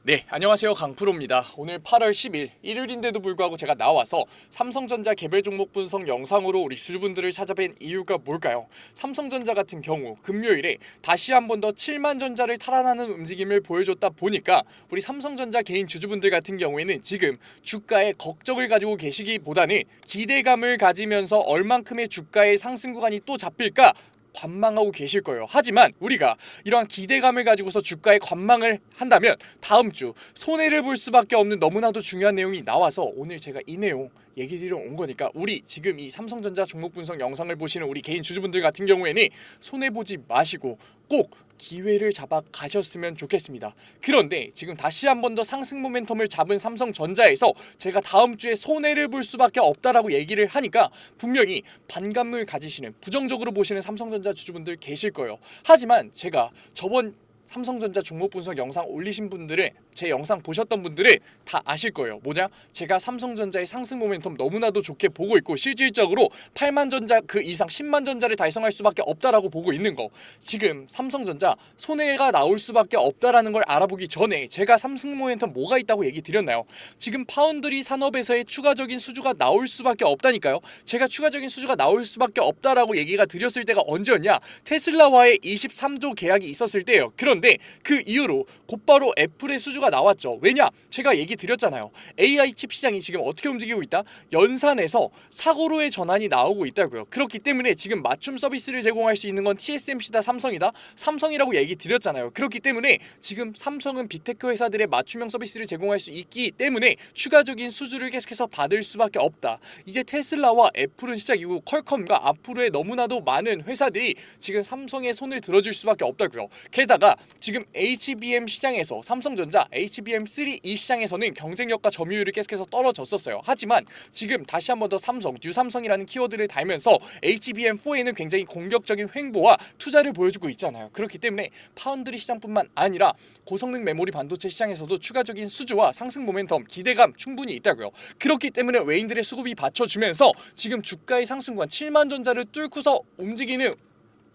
네, 안녕하세요. 강프로입니다. 오늘 8월 10일 일요일인데도 불구하고 제가 나와서 삼성전자 개별 종목 분석 영상으로 우리 주주분들을 찾아뵌 이유가 뭘까요? 삼성전자 같은 경우 금요일에 다시 한 번 더 7만 전자를 탈환하는 움직임을 보여줬다 보니까 우리 삼성전자 개인 주주분들 같은 경우에는 지금 주가에 걱정을 가지고 계시기보다는 기대감을 가지면서 얼만큼의 주가의 상승 구간이 또 잡힐까 관망하고 계실 거예요. 하지만 우리가 이러한 기대감을 가지고서 주가에 관망을 한다면 다음 주 손해를 볼 수밖에 없는 너무나도 중요한 내용이 나와서 오늘 제가 이 내용 얘기 드리러 온 거니까 우리 지금 이 삼성전자 종목 분석 영상을 보시는 우리 개인 주주분들 같은 경우에는 손해보지 마시고 꼭 기회를 잡아 가셨으면 좋겠습니다. 그런데 지금 다시 한 번 더 상승 모멘텀을 잡은 삼성전자에서 제가 다음 주에 손해를 볼 수밖에 없다라고 얘기를 하니까 분명히 반감을 가지시는 부정적으로 보시는 삼성전자 주주분들 계실 거예요. 하지만 제가 저번 삼성전자 종목 분석 영상 올리신 분들은 제 영상 보셨던 분들은 다 아실 거예요. 뭐냐? 제가 삼성전자의 상승 모멘텀 너무나도 좋게 보고 있고 실질적으로 8만 전자 그 이상 10만 전자를 달성할 수밖에 없다라고 보고 있는 거. 지금 삼성전자 손해가 나올 수밖에 없다라는 걸 알아보기 전에 제가 상승 모멘텀 뭐가 있다고 얘기 드렸나요? 지금 파운드리 산업에서의 추가적인 수주가 나올 수밖에 없다니까요. 제가 추가적인 수주가 나올 수밖에 없다라고 얘기가 드렸을 때가 언제였냐? 테슬라와의 23조 계약이 있었을 때예요. 그런데 그 이후로 곧바로 애플의 수주가 나왔죠. 왜냐? 제가 얘기 드렸잖아요. AI 칩 시장이 지금 어떻게 움직이고 있다? 연산에서 사고로의 전환이 나오고 있다고요. 그렇기 때문에 지금 맞춤 서비스를 제공할 수 있는 건 TSMC다, 삼성이다. 삼성이라고 얘기 드렸잖아요. 그렇기 때문에 지금 삼성은 빅테크 회사들의 맞춤형 서비스를 제공할 수 있기 때문에 추가적인 수주를 계속해서 받을 수밖에 없다. 이제 테슬라와 애플은 시작이고 퀄컴과 앞으로의 너무나도 많은 회사들이 지금 삼성의 손을 들어줄 수밖에 없다고요. 게다가 지금 HBM 시장에서 삼성전자 HBM3E 시장에서는 경쟁력과 점유율이 계속해서 떨어졌었어요. 하지만 지금 다시 한 번 더 삼성, 뉴삼성이라는 키워드를 달면서 HBM4에는 굉장히 공격적인 횡보와 투자를 보여주고 있잖아요. 그렇기 때문에 파운드리 시장뿐만 아니라 고성능 메모리 반도체 시장에서도 추가적인 수주와 상승 모멘텀, 기대감 충분히 있다고요. 그렇기 때문에 외인들의 수급이 받쳐주면서 지금 주가의 상승 구간 7만 전자를 뚫고서 움직이는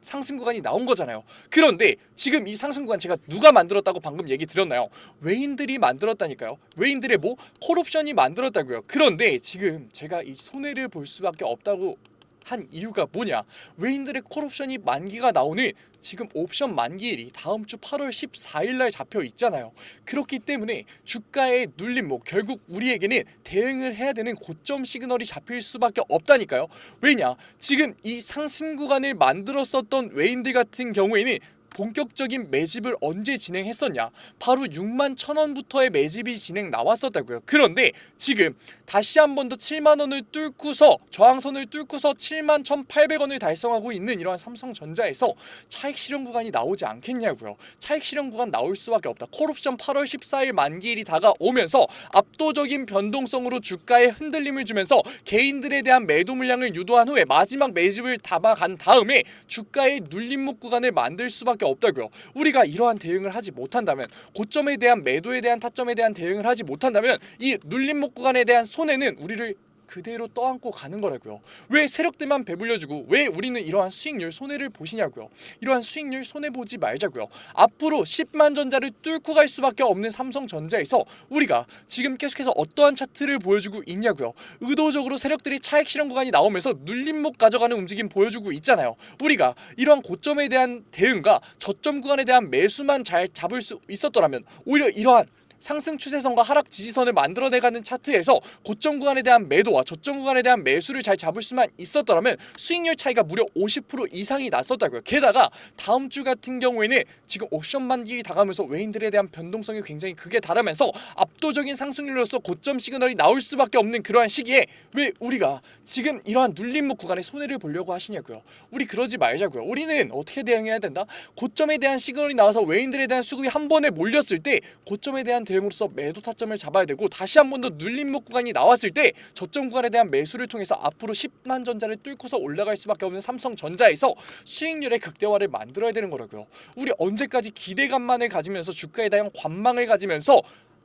상승 구간이 나온 거잖아요. 그런데 지금 이 상승 구간 제가 누가 만들었다고 방금 얘기 드렸나요? 외인들이 만들었다니까요. 외인들의 뭐 콜옵션이 만들었다고요. 그런데 지금 제가 이 손해를 볼 수밖에 없다고 한 이유가 뭐냐? 외인들의 콜옵션이 만기가 나오는 지금 옵션 만기일이 다음 주 8월 14일 날 잡혀 있잖아요. 그렇기 때문에 주가의 눌림목 결국 우리에게는 대응을 해야 되는 고점 시그널이 잡힐 수밖에 없다니까요. 왜냐? 지금 이 상승 구간을 만들었었던 외인들 같은 경우에는 본격적인 매집을 언제 진행했었냐? 바로 6만 1,000원부터의 매집이 진행 나왔었다고요. 그런데 지금 다시 한 번 더 7만 원을 뚫고서 저항선을 뚫고서 7만 1,800원을 달성하고 있는 이러한 삼성전자에서 차익 실현 구간이 나오지 않겠냐고요. 차익 실현 구간 나올 수밖에 없다. 콜옵션 8월 14일 만기일이 다가오면서 압도적인 변동성으로 주가에 흔들림을 주면서 개인들에 대한 매도 물량을 유도한 후에 마지막 매집을 담아간 다음에 주가의 눌림목 구간을 만들 수밖에 없다고요. 우리가 이러한 대응을 하지 못한다면 고점에 대한 매도에 대한 타점에 대한 대응을 하지 못한다면 이 눌림목 구간에 대한 손해는 우리를 그대로 떠안고 가는 거라고요. 왜 세력들만 배불려주고 왜 우리는 이러한 수익률 손해를 보시냐고요. 이러한 수익률 손해보지 말자고요. 앞으로 10만 전자를 뚫고 갈 수밖에 없는 삼성전자에서 우리가 지금 계속해서 어떠한 차트를 보여주고 있냐고요. 의도적으로 세력들이 차익 실현 구간이 나오면서 눌림목 가져가는 움직임 보여주고 있잖아요. 우리가 이러한 고점에 대한 대응과 저점 구간에 대한 매수만 잘 잡을 수 있었더라면 오히려 이러한 상승 추세선과 하락 지지선을 만들어내가는 차트에서 고점 구간에 대한 매도와 저점 구간에 대한 매수를 잘 잡을 수만 있었더라면 수익률 차이가 무려 50% 이상이 났었다고요. 게다가 다음 주 같은 경우에는 지금 옵션 만기일이 다가오면서 외인들에 대한 변동성이 굉장히 극에 달하면서 압도적인 상승률로서 고점 시그널이 나올 수밖에 없는 그러한 시기에 왜 우리가 지금 이러한 눌림목 구간에 손해를 보려고 하시냐고요. 우리 그러지 말자고요. 우리는 어떻게 대응해야 된다? 고점에 대한 시그널이 나와서 외인들에 대한 수급이 한 번에 몰렸을 때 고점에 대한 대응으로서 매도 타점을 잡아야 되고 다시 한 번 더 눌림목 구간이 나왔을 때 저점 구간에 대한 매수를 통해서 앞으로 10만 전자를 뚫고서 올라갈 수밖에 없는 삼성전자에서 수익률의 극대화를 만들어야 되는 거라고요. 우리 언제까지 기대감만을 가지면서 주가에 대한 관망을 가지면서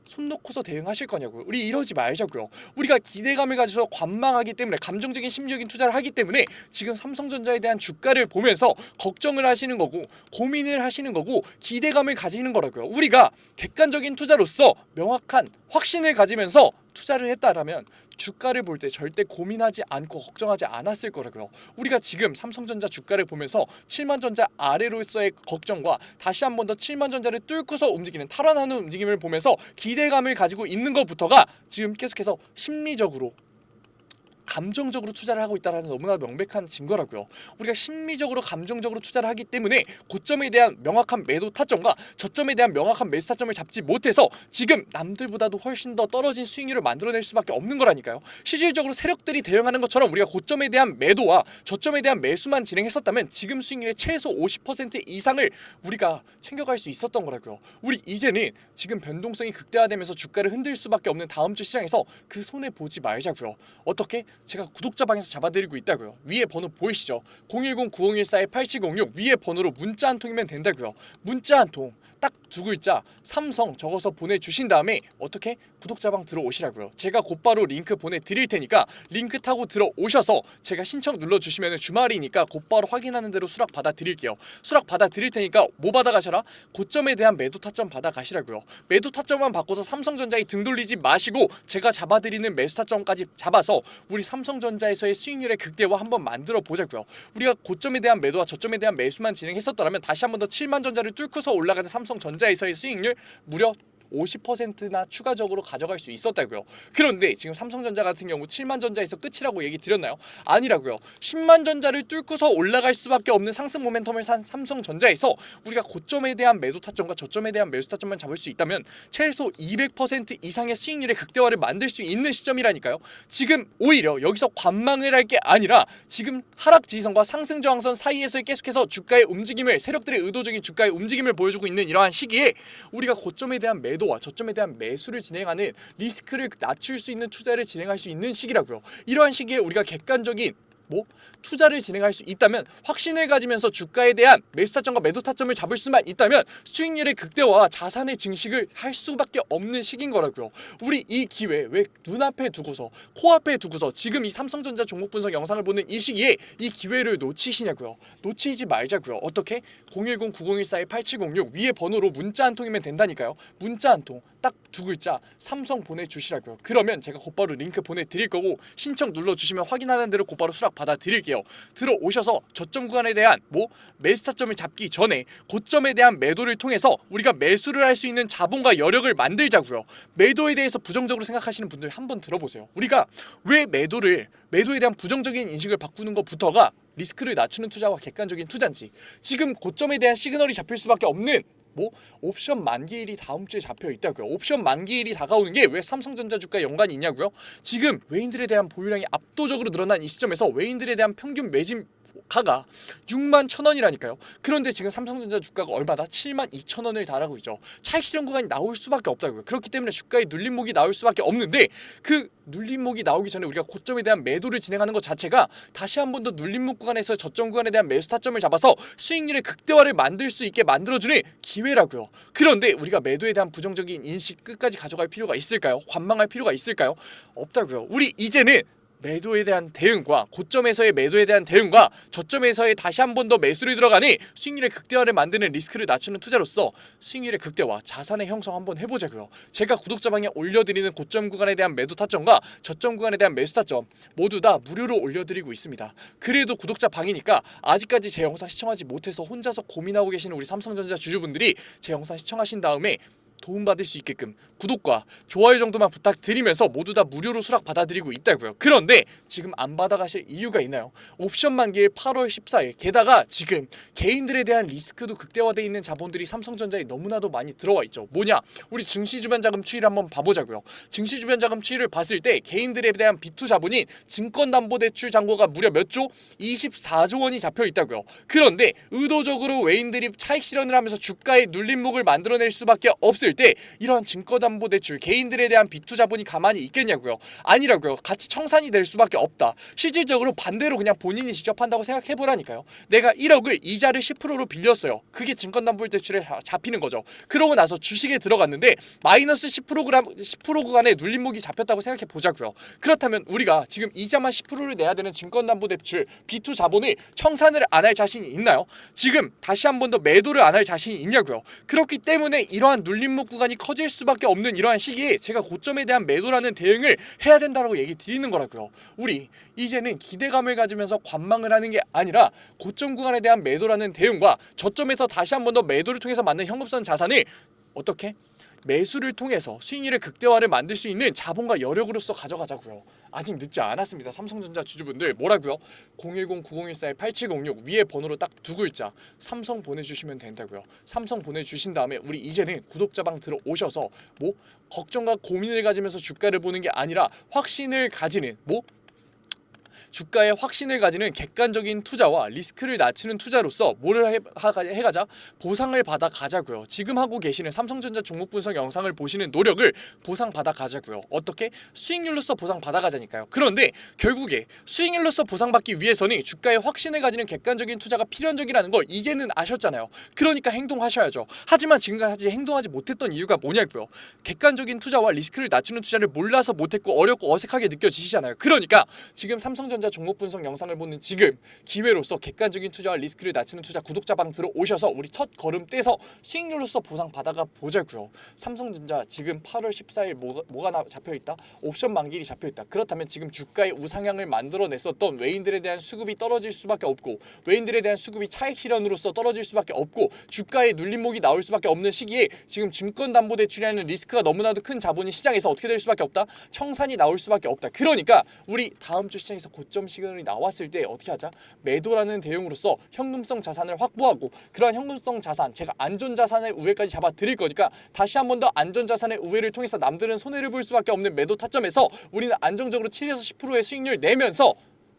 손 놓고서 대응하실 거냐고요. 우리 이러지 말자고요. 우리가 기대감을 가져서 관망하기 때문에 감정적인 심리적인 투자를 하기 때문에 지금 삼성전자에 대한 주가를 보면서 걱정을 하시는 거고 고민을 하시는 거고 기대감을 가지는 거라고요. 우리가 객관적인 투자로서 명확한 확신을 가지면서 투자를 했다라면 주가를 볼 때 절대 고민하지 않고 걱정하지 않았을 거라고요. 우리가 지금 삼성전자 주가를 보면서 7만전자 아래로서의 걱정과 다시 한 번 더 7만전자를 뚫고서 움직이는 탈환하는 움직임을 보면서 기대감을 가지고 있는 것부터가 지금 계속해서 심리적으로 감정적으로 투자를 하고 있다는 너무나 명백한 증거라고요. 우리가 심리적으로 감정적으로 투자를 하기 때문에 고점에 대한 명확한 매도 타점과 저점에 대한 명확한 매수 타점을 잡지 못해서 지금 남들보다도 훨씬 더 떨어진 수익률을 만들어낼 수밖에 없는 거라니까요. 실질적으로 세력들이 대응하는 것처럼 우리가 고점에 대한 매도와 저점에 대한 매수만 진행했었다면 지금 수익률의 최소 50% 이상을 우리가 챙겨갈 수 있었던 거라고요. 우리 이제는 지금 변동성이 극대화되면서 주가를 흔들 수밖에 없는 다음 주 시장에서 그 손해 보지 말자고요. 어떻게? 제가 구독자 방에서 잡아드리고 있다고요. 위에 번호 보이시죠? 010-9014-8706 위에 번호로 문자 한 통이면 된다고요. 문자 한 통 딱 두 글자 삼성 적어서 보내주신 다음에 어떻게? 구독자방 들어오시라고요. 제가 곧바로 링크 보내드릴 테니까 링크 타고 들어오셔서 제가 신청 눌러주시면 주말이니까 곧바로 확인하는 대로 수락 받아드릴게요. 수락 받아드릴 테니까 뭐 받아가셔라? 고점에 대한 매도 타점 받아가시라고요. 매도 타점만 바꿔서 삼성전자에 등 돌리지 마시고 제가 잡아드리는 매수 타점까지 잡아서 우리 삼성전자에서의 수익률의 극대화 한번 만들어 보자고요. 우리가 고점에 대한 매도와 저점에 대한 매수만 진행했었더라면 다시 한 번 더 7만전자를 뚫고서 올라가는 삼성전자에서의 수익률 무려 50%나 추가적으로 가져갈 수 있었다고요. 그런데 지금 삼성전자 같은 경우 7만전자에서 끝이라고 얘기 드렸나요? 아니라고요. 10만전자를 뚫고서 올라갈 수밖에 없는 상승 모멘텀을 산 삼성전자에서 우리가 고점에 대한 매도 타점과 저점에 대한 매수 타점만 잡을 수 있다면 최소 200% 이상의 수익률의 극대화를 만들 수 있는 시점이라니까요. 지금 오히려 여기서 관망을 할 게 아니라 지금 하락 지지선과 상승 저항선 사이에서 계속해서 주가의 움직임을 세력들의 의도적인 주가의 움직임을 보여주고 있는 이러한 시기에 우리가 고점에 대한 매도와 저점에 대한 매수를 진행하는 리스크를 낮출 수 있는 투자를 진행할 수 있는 시기라고요. 이러한 시기에 우리가 객관적인 투자를 진행할 수 있다면 확신을 가지면서 주가에 대한 매수 타점과 매도 타점을 잡을 수만 있다면 수익률의 극대화와 자산의 증식을 할 수밖에 없는 시기인 거라고요. 우리 이 기회 왜 눈앞에 두고서 코앞에 두고서 지금 이 삼성전자 종목 분석 영상을 보는 이 시기에 이 기회를 놓치시냐고요. 놓치지 말자고요. 어떻게? 010-9014-8706 위에 번호로 문자 한 통이면 된다니까요. 문자 한 통 딱 두 글자 삼성 보내주시라고요. 그러면 제가 곧바로 링크 보내드릴 거고 신청 눌러주시면 확인하는 대로 곧바로 수락 받아드릴게요. 들어오셔서 저점 구간에 대한 매수 타점을 잡기 전에 고점에 대한 매도를 통해서 우리가 매수를 할 수 있는 자본과 여력을 만들자고요. 매도에 대해서 부정적으로 생각하시는 분들 한번 들어보세요. 우리가 왜 매도에 대한 부정적인 인식을 바꾸는 것부터가 리스크를 낮추는 투자와 객관적인 투자인지 지금 고점에 대한 시그널이 잡힐 수밖에 없는 옵션 만기일이 다음 주에 잡혀 있다고요. 옵션 만기일이 다가오는 게 왜 삼성전자 주가에 연관이 있냐고요? 지금 외인들에 대한 보유량이 압도적으로 늘어난 이 시점에서 외인들에 대한 평균 매진 가가 6만 1,000원이라니까요. 그런데 지금 삼성전자 주가가 얼마다? 7만 2,000원을 달하고 있죠. 차익 실현 구간이 나올 수밖에 없다고요. 그렇기 때문에 주가의 눌림목이 나올 수밖에 없는데 그 눌림목이 나오기 전에 우리가 고점에 대한 매도를 진행하는 것 자체가 다시 한 번 더 눌림목 구간에서 저점 구간에 대한 매수 타점을 잡아서 수익률의 극대화를 만들 수 있게 만들어주는 기회라고요. 그런데 우리가 매도에 대한 부정적인 인식 끝까지 가져갈 필요가 있을까요? 관망할 필요가 있을까요? 없다고요. 우리 이제는 매도에 대한 대응과 고점에서의 매도에 대한 대응과 저점에서의 다시 한 번 더 매수를 들어가니 수익률의 극대화를 만드는 리스크를 낮추는 투자로서 수익률의 극대화, 자산의 형성 한번 해보자고요. 제가 구독자방에 올려드리는 고점 구간에 대한 매도 타점과 저점 구간에 대한 매수 타점 모두 다 무료로 올려드리고 있습니다. 그래도 구독자방이니까 아직까지 제 영상 시청하지 못해서 혼자서 고민하고 계시는 우리 삼성전자 주주분들이 제 영상 시청하신 다음에 도움받을 수 있게끔 구독과 좋아요 정도만 부탁드리면서 모두 다 무료로 수락 받아드리고 있다고요. 그런데 지금 안 받아가실 이유가 있나요? 옵션 만기일 8월 14일 게다가 지금 개인들에 대한 리스크도 극대화되어 있는 자본들이 삼성전자에 너무나도 많이 들어와 있죠. 뭐냐? 우리 증시주변자금 추이를 한번 봐보자고요. 증시주변자금 추이를 봤을 때 개인들에 대한 B2 자본인 증권담보대출 잔고가 무려 몇 조? 24조 원이 잡혀 있다고요. 그런데 의도적으로 외인들이 차익 실현을 하면서 주가의 눌림목을 만들어낼 수밖에 없을 없을 때 이러한 증권담보대출, 개인들에 대한 비투자본이 가만히 있겠냐고요. 아니라고요. 같이 청산이 될 수밖에 없다. 실질적으로 반대로 그냥 본인이 직접 한다고 생각해보라니까요. 내가 1억을 이자를 10%로 빌렸어요. 그게 증권담보대출에 잡히는 거죠. 그러고 나서 주식에 들어갔는데 마이너스 10% 구간에 눌림목이 잡혔다고 생각해 보자고요. 그렇다면 우리가 지금 이자만 10%를 내야 되는 증권담보대출 비투 자본을 청산을 안 할 자신이 있나요? 지금 다시 한 번 더 매도를 안 할 자신이 있냐고요. 그렇기 때문에 이러한 눌림목 구간이 커질 수밖에 없는 이러한 시기에 제가 고점에 대한 매도라는 대응을 해야 된다고 얘기 드리는 거라고요. 우리 이제는 기대감을 가지면서 관망을 하는 게 아니라 고점 구간에 대한 매도라는 대응과 저점에서 다시 한 번 더 매도를 통해서 만든 현금성 자산을 어떻게? 매수를 통해서 수익률의 극대화를 만들 수 있는 자본과 여력으로서 가져가자고요. 아직 늦지 않았습니다. 삼성전자 주주분들 뭐라고요? 010-9014-8706 위에 번호로 딱 두 글자 삼성 보내주시면 된다고요. 삼성 보내주신 다음에 우리 이제는 구독자방 들어오셔서 뭐 걱정과 고민을 가지면서 주가를 보는 게 아니라 확신을 가지는 주가에 확신을 가지는 객관적인 투자와 리스크를 낮추는 투자로서 뭐를 해가자? 보상을 받아 가자고요. 지금 하고 계시는 삼성전자 종목 분석 영상을 보시는 노력을 보상받아 가자고요. 어떻게? 수익률로서 보상받아 가자니까요. 그런데 결국에 수익률로서 보상받기 위해서는 주가에 확신을 가지는 객관적인 투자가 필연적이라는 걸 이제는 아셨잖아요. 그러니까 행동하셔야죠. 하지만 지금까지 행동하지 못했던 이유가 뭐냐고요. 객관적인 투자와 리스크를 낮추는 투자를 몰라서 못했고 어렵고 어색하게 느껴지시잖아요. 그러니까 지금 삼성전자 종목 분석 영상을 보는 지금 기회로서 객관적인 투자와 리스크를 낮추는 투자 구독자방 들어오셔서 우리 첫 걸음 떼서 수익률로서 보상 받아가 보자고요. 삼성전자 지금 8월 14일 뭐가 잡혀있다? 옵션 만기일이 잡혀있다. 그렇다면 지금 주가의 우상향을 만들어냈었던 외인들에 대한 수급이 떨어질 수밖에 없고 외인들에 대한 수급이 차익 실현으로서 떨어질 수밖에 없고 주가의 눌림목이 나올 수밖에 없는 시기에 지금 증권담보대출이라는 리스크가 너무나도 큰 자본이 시장에서 어떻게 될 수밖에 없다? 청산이 나올 수밖에 없다. 그러니까 우리 다음 주 시장에서 고점 시그널이 나왔을 때 어떻게 하자? 매도라는 대응으로서 현금성 자산을 확보하고 그러한 현금성 자산 제가 안전자산의 우회까지 잡아 드릴 거니까 다시 한 번 더 안전자산의 우회를 통해서 남들은 손해를 볼 수밖에 없는 매도 타점에서 우리는 안정적으로 7에서 10%의 수익률 내면서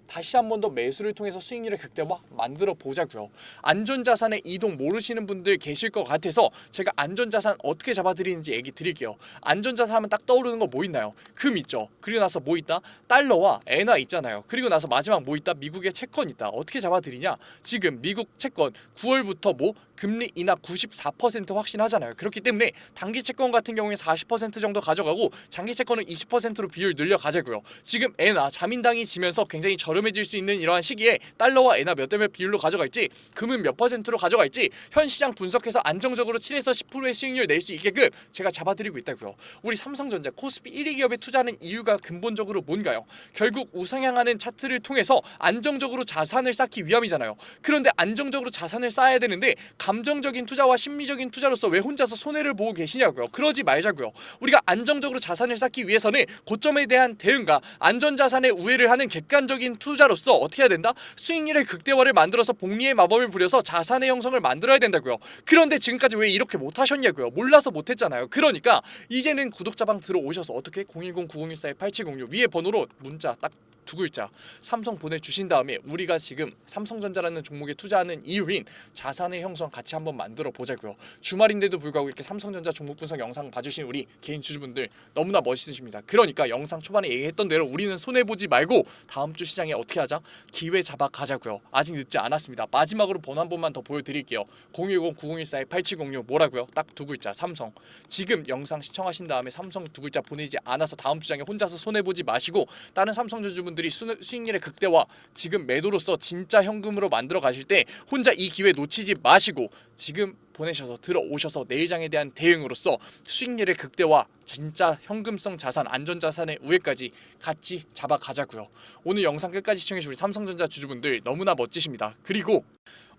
다시 한 번 더 매수를 통해서 수익률의 극대화 만들어 보자고요. 안전자산의 이동 모르시는 분들 계실 것 같아서 제가 안전자산 어떻게 잡아드리는지 얘기 드릴게요. 안전자산 하면 딱 떠오르는 거 뭐 있나요? 금 있죠. 그리고 나서 뭐 있다? 달러와 엔화 있잖아요. 그리고 나서 마지막 뭐 있다? 미국의 채권 있다. 어떻게 잡아드리냐? 지금 미국 채권 9월부터 뭐 금리 인하 94% 확신하잖아요. 그렇기 때문에 단기 채권 같은 경우에 40% 정도 가져가고 장기 채권은 20%로 비율 늘려가자고요. 지금 엔화 자민당이 지면서 굉장히 저렴해질 수 있는 이러한 시기에 달러와 엔화 몇 대 몇 비율로 가져갈지 금은 몇 %로 가져갈지 현 시장 분석해서 안정적으로 7에서 10%의 수익률 낼 수 있게끔 제가 잡아드리고 있다고요. 우리 삼성전자 코스피 1위 기업에 투자하는 이유가 근본적으로 뭔가요? 결국 우상향하는 차트를 통해서 안정적으로 자산을 쌓기 위함이잖아요. 그런데 안정적으로 자산을 쌓아야 되는데 감정적인 투자와 심리적인 투자로서 왜 혼자서 손해를 보고 계시냐고요. 그러지 말자고요. 우리가 안정적으로 자산을 쌓기 위해서는 고점에 대한 대응과 안전자산의 우회를 하는 객관적인 투자로서 어떻게 해야 된다? 수익률의 극대화를 만들어서 복리의 마법을 부려서 자산의 형성을 만들어야 된다고요. 그런데 지금까지 왜 이렇게 못하셨냐고요. 몰라서 못했잖아요. 그러니까 이제는 구독자방 들어오셔서 어떻게 010-9014-8706 위에 번호로 문자 딱 두 글자 삼성 보내주신 다음에 우리가 지금 삼성전자라는 종목에 투자하는 이유인 자산의 형성 같이 한번 만들어 보자고요. 주말인데도 불구하고 이렇게 삼성전자 종목 분석 영상 봐주신 우리 개인 주주분들 너무나 멋있으십니다. 그러니까 영상 초반에 얘기했던 대로 우리는 손해보지 말고 다음 주 시장에 어떻게 하자? 기회 잡아 가자고요. 아직 늦지 않았습니다. 마지막으로 번호 한 번만 더 보여드릴게요. 010-9014-8706 뭐라고요? 딱 두 글자 삼성. 지금 영상 시청하신 다음에 삼성 두 글자 보내지 않아서 다음 주장에 혼자서 손해보지 마시고 다른 삼성 주주분들이 수익률의 극대화 지금 매도로서 진짜 현금으로 만들어 가실 때 혼자 이 기회 놓치지 마시고 지금 보내셔서 들어오셔서 내일장에 대한 대응으로서 수익률의 극대화 진짜 현금성 자산 안전자산의 우회까지 같이 잡아가자고요. 오늘 영상 끝까지 시청해주신 우리 삼성전자 주주분들 너무나 멋지십니다. 그리고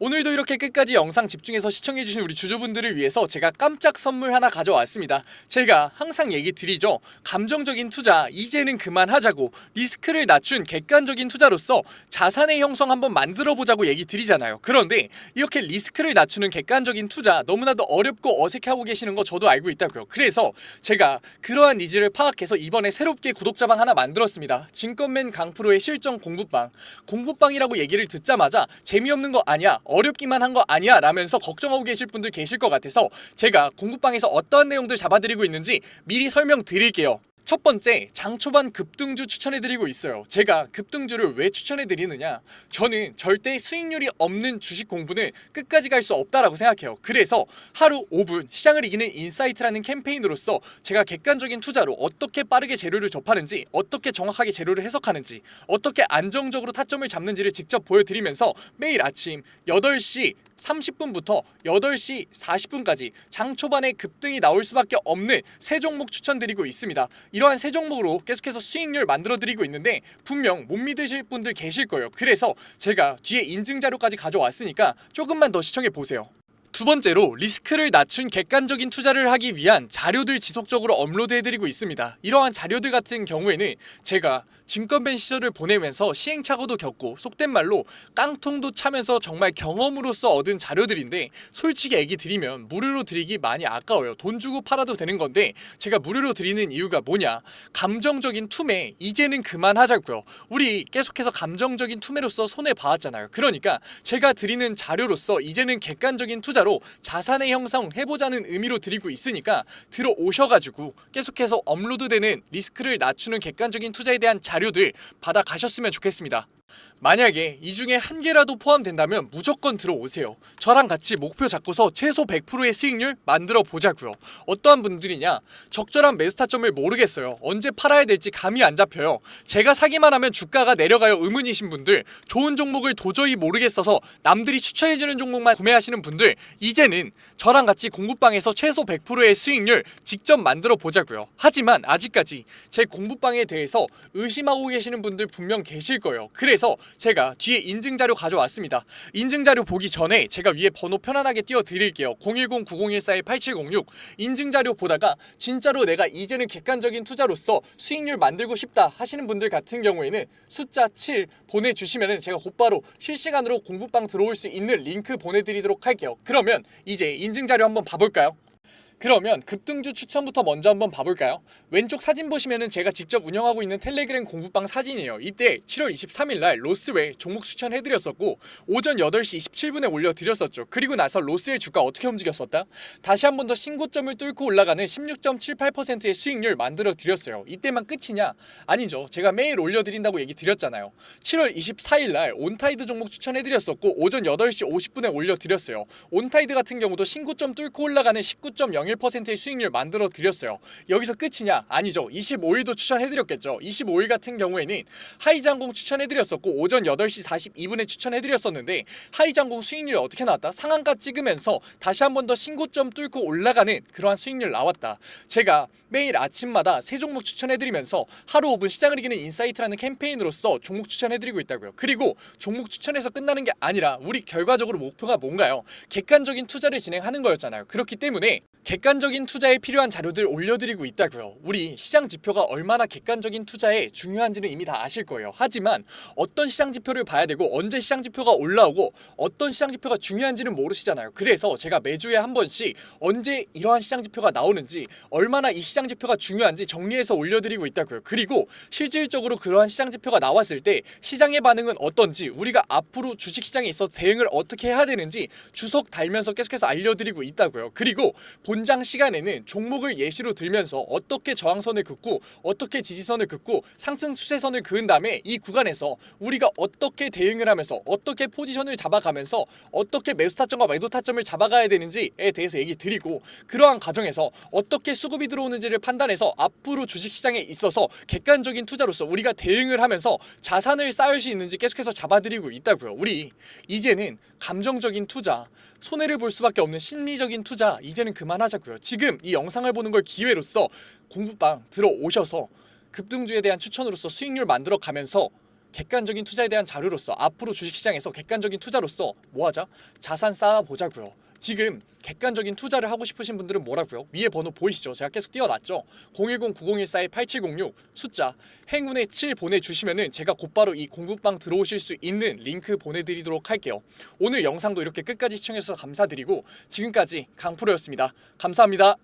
오늘도 이렇게 끝까지 영상 집중해서 시청해주신 우리 주주분들을 위해서 제가 깜짝 선물 하나 가져왔습니다. 제가 항상 얘기 드리죠. 감정적인 투자 이제는 그만하자고 리스크를 낮춘 객관적인 투자로서 자산의 형성 한번 만들어 보자고 얘기 드리잖아요. 그런데 이렇게 리스크를 낮추는 객관적인 투자 투자 너무나도 어렵고 어색해하고 계시는 거 저도 알고 있다고요. 그래서 제가 그러한 니즈를 파악해서 이번에 새롭게 구독자방 하나 만들었습니다. 증권맨 강프로의 실전 공부방. 공부방이라고 얘기를 듣자마자 재미없는 거 아니야, 어렵기만 한 거 아니야 라면서 걱정하고 계실 분들 계실 것 같아서 제가 공부방에서 어떠한 내용들 잡아드리고 있는지 미리 설명드릴게요. 첫 번째, 장 초반 급등주 추천해드리고 있어요. 제가 급등주를 왜 추천해드리느냐, 저는 절대 수익률이 없는 주식 공부는 끝까지 갈 수 없다라고 생각해요. 그래서 하루 5분 시장을 이기는 인사이트라는 캠페인으로서 제가 객관적인 투자로 어떻게 빠르게 재료를 접하는지, 어떻게 정확하게 재료를 해석하는지, 어떻게 안정적으로 타점을 잡는지를 직접 보여드리면서 매일 아침 8시 30분부터 8시 40분까지 장 초반에 급등이 나올 수밖에 없는 세 종목 추천드리고 있습니다. 이러한 세 종목으로 계속해서 수익률 만들어드리고 있는데 분명 못 믿으실 분들 계실 거예요. 그래서 제가 뒤에 인증 자료까지 가져왔으니까 조금만 더 시청해보세요. 두 번째로, 리스크를 낮춘 객관적인 투자를 하기 위한 자료들 지속적으로 업로드해드리고 있습니다. 이러한 자료들 같은 경우에는 제가 증권맨 시절을 보내면서 시행착오도 겪고 속된 말로 깡통도 차면서 정말 경험으로서 얻은 자료들인데, 솔직히 얘기 드리면 무료로 드리기 많이 아까워요. 돈 주고 팔아도 되는 건데 제가 무료로 드리는 이유가 뭐냐, 감정적인 투매 이제는 그만하자고요. 우리 계속해서 감정적인 투매로서 손해봐왔잖아요. 그러니까 제가 드리는 자료로서 이제는 객관적인 투자로 자산의 형성 해보자는 의미로 드리고 있으니까 들어오셔가지고 계속해서 업로드되는 리스크를 낮추는 객관적인 투자에 대한 자료들 받아가셨으면 좋겠습니다. 만약에 이 중에 한 개라도 포함된다면 무조건 들어오세요. 저랑 같이 목표 잡고서 최소 100%의 수익률 만들어 보자고요. 어떠한 분들이냐, 적절한 매수 타점을 모르겠어요. 언제 팔아야 될지 감이 안 잡혀요. 제가 사기만 하면 주가가 내려가요 의문이신 분들, 좋은 종목을 도저히 모르겠어서 남들이 추천해주는 종목만 구매하시는 분들, 이제는 저랑 같이 공부방에서 최소 100%의 수익률 직접 만들어 보자고요. 하지만 아직까지 제 공부방에 대해서 의심하고 계시는 분들 분명 계실 거예요. 그래서 제가 뒤에 인증자료 가져왔습니다. 인증자료 보기 전에 제가 위에 번호 편안하게 띄워드릴게요. 010-9014-8706. 인증자료 보다가 진짜로 내가 이제는 객관적인 투자로서 수익률 만들고 싶다 하시는 분들 같은 경우에는 숫자 7 보내주시면 제가 곧바로 실시간으로 공부방 들어올 수 있는 링크 보내드리도록 할게요. 그러면 이제 인증자료 한번 봐볼까요? 그러면 급등주 추천부터 먼저 한번 봐볼까요? 왼쪽 사진 보시면은 제가 직접 운영하고 있는 텔레그램 공부방 사진이에요. 이때 7월 23일날 로스웰 종목 추천해드렸었고 오전 8시 27분에 올려드렸었죠. 그리고 나서 로스웰 주가 어떻게 움직였었다? 다시 한 번 더 신고점을 뚫고 올라가는 16.78%의 수익률 만들어드렸어요. 이때만 끝이냐? 아니죠. 제가 매일 올려드린다고 얘기 드렸잖아요. 7월 24일날 온타이드 종목 추천해드렸었고 오전 8시 50분에 올려드렸어요. 온타이드 같은 경우도 신고점 뚫고 올라가는 19.01%의 수익률 만들어 드렸어요. 여기서 끝이냐? 아니죠. 25일도 추천해드렸겠죠. 25일 같은 경우에는 하이장공 추천해드렸었고 오전 8시 42분에 추천해드렸었는데 하이장공 수익률이 어떻게 나왔다? 상한가 찍으면서 다시 한 번 더 신고점 뚫고 올라가는 그러한 수익률 나왔다. 제가 매일 아침마다 세 종목 추천해드리면서 하루 5분 시장을 이기는 인사이트라는 캠페인으로서 종목 추천해드리고 있다고요. 그리고 종목 추천해서 끝나는 게 아니라 우리 결과적으로 목표가 뭔가요? 객관적인 투자를 진행하는 거였잖아요. 그렇기 때문에 객관적인 투자에 필요한 자료들 올려드리고 있다고요. 우리 시장 지표가 얼마나 객관적인 투자에 중요한지는 이미 다 아실 거예요. 하지만 어떤 시장 지표를 봐야 되고 언제 시장 지표가 올라오고 어떤 시장 지표가 중요한지는 모르시잖아요. 그래서 제가 매주에 한 번씩 언제 이러한 시장 지표가 나오는지, 얼마나 이 시장 지표가 중요한지 정리해서 올려드리고 있다고요. 그리고 실질적으로 그러한 시장 지표가 나왔을 때 시장의 반응은 어떤지, 우리가 앞으로 주식시장에 있어서 대응을 어떻게 해야 되는지 주석 달면서 계속해서 알려드리고 있다고요. 그리고 본장 시간에는 종목을 예시로 들면서 어떻게 저항선을 긋고 어떻게 지지선을 긋고 상승 추세선을 그은 다음에 이 구간에서 우리가 어떻게 대응을 하면서 어떻게 포지션을 잡아가면서 어떻게 매수 타점과 매도 타점을 잡아가야 되는지에 대해서 얘기 드리고, 그러한 과정에서 어떻게 수급이 들어오는지를 판단해서 앞으로 주식시장에 있어서 객관적인 투자로서 우리가 대응을 하면서 자산을 쌓을 수 있는지 계속해서 잡아드리고 있다고요. 우리 이제는 감정적인 투자, 손해를 볼 수밖에 없는 심리적인 투자 이제는 그만하자고요. 지금 이 영상을 보는 걸 기회로서 공부방 들어오셔서 급등주에 대한 추천으로서 수익률 만들어 가면서 객관적인 투자에 대한 자료로서 앞으로 주식시장에서 객관적인 투자로서 뭐하자? 자산 쌓아보자고요. 지금 객관적인 투자를 하고 싶으신 분들은 뭐라고요? 위에 번호 보이시죠? 제가 계속 띄워놨죠. 010-9014-8706 숫자 행운의 7 보내주시면은 제가 곧바로 이 공부방 들어오실 수 있는 링크 보내드리도록 할게요. 오늘 영상도 이렇게 끝까지 시청해주셔서 감사드리고 지금까지 강프로였습니다. 감사합니다.